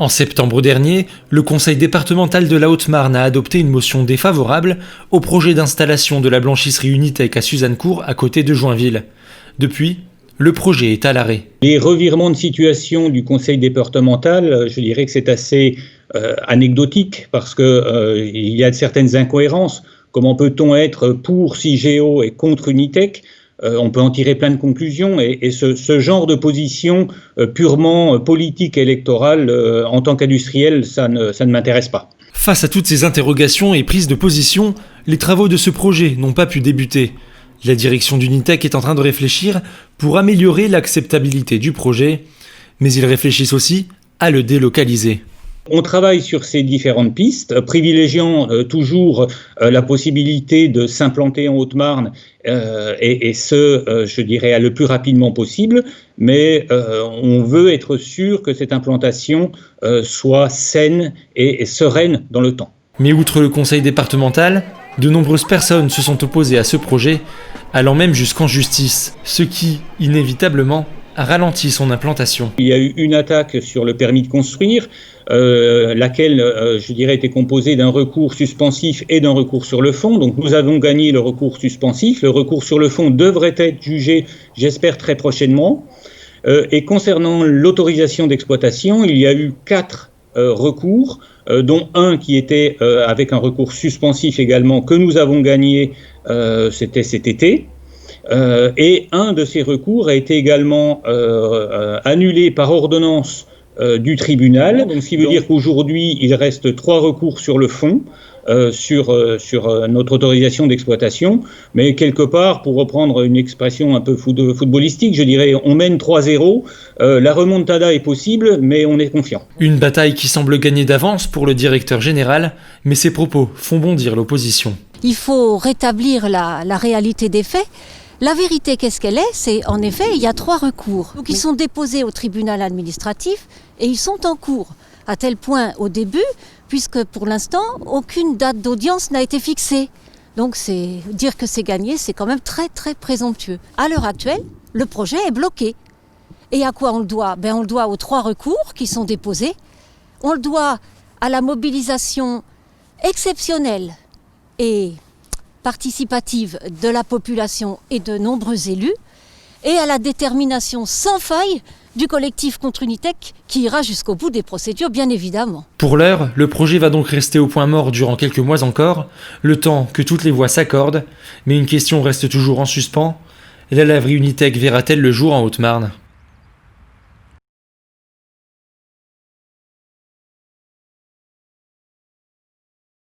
En septembre dernier, le conseil départemental de la Haute-Marne a adopté une motion défavorable au projet d'installation de la blanchisserie Unitec à Suzannecourt, à côté de Joinville. Depuis, le projet est à l'arrêt. Les revirements de situation du conseil départemental, je dirais que c'est assez anecdotique parce qu'il y a certaines incohérences. Comment peut-on être pour Cigéo et contre Unitec ? On peut en tirer plein de conclusions et ce genre de position purement politique et électorale en tant qu'industriel, ça ne m'intéresse pas. Face à toutes ces interrogations et prises de position, les travaux de ce projet n'ont pas pu débuter. La direction d'Unitec est en train de réfléchir pour améliorer l'acceptabilité du projet, mais ils réfléchissent aussi à le délocaliser. On travaille sur ces différentes pistes, privilégiant toujours la possibilité de s'implanter en Haute-Marne je dirais, le plus rapidement possible, mais on veut être sûr que cette implantation soit saine et sereine dans le temps. Mais outre le conseil départemental, de nombreuses personnes se sont opposées à ce projet, allant même jusqu'en justice, ce qui, inévitablement, a ralenti son implantation. Il y a eu une attaque sur le permis de construire, laquelle, je dirais, était composée d'un recours suspensif et d'un recours sur le fond. Donc nous avons gagné le recours suspensif. Le recours sur le fond devrait être jugé, j'espère, très prochainement. Et concernant l'autorisation d'exploitation, il y a eu 4 recours, dont un qui était avec un recours suspensif également, que nous avons gagné, c'était cet été. Et un de ces recours a été également annulé par ordonnance du tribunal. Donc, ce qui veut dire qu'aujourd'hui, il reste 3 recours sur le fond, sur notre autorisation d'exploitation. Mais quelque part, pour reprendre une expression un peu footballistique, je dirais, on mène 3-0. La remontada est possible, mais on est confiant. Une bataille qui semble gagner d'avance pour le directeur général, mais ses propos font bondir l'opposition. Il faut rétablir la réalité des faits. La vérité, qu'est-ce qu'elle est ? C'est en effet, il y a 3 recours. Donc, ils sont déposés au tribunal administratif et ils sont en cours. À tel point au début, puisque pour l'instant, aucune date d'audience n'a été fixée. Donc dire que c'est gagné, c'est quand même très très présomptueux. À l'heure actuelle, le projet est bloqué. Et à quoi on le doit ? On le doit aux 3 recours qui sont déposés. On le doit à la mobilisation exceptionnelle et participative de la population et de nombreux élus, et à la détermination sans faille du collectif contre Unitec qui ira jusqu'au bout des procédures, bien évidemment. Pour l'heure, le projet va donc rester au point mort durant quelques mois encore, le temps que toutes les voix s'accordent, mais une question reste toujours en suspens, la laverie Unitec verra-t-elle le jour en Haute-Marne ?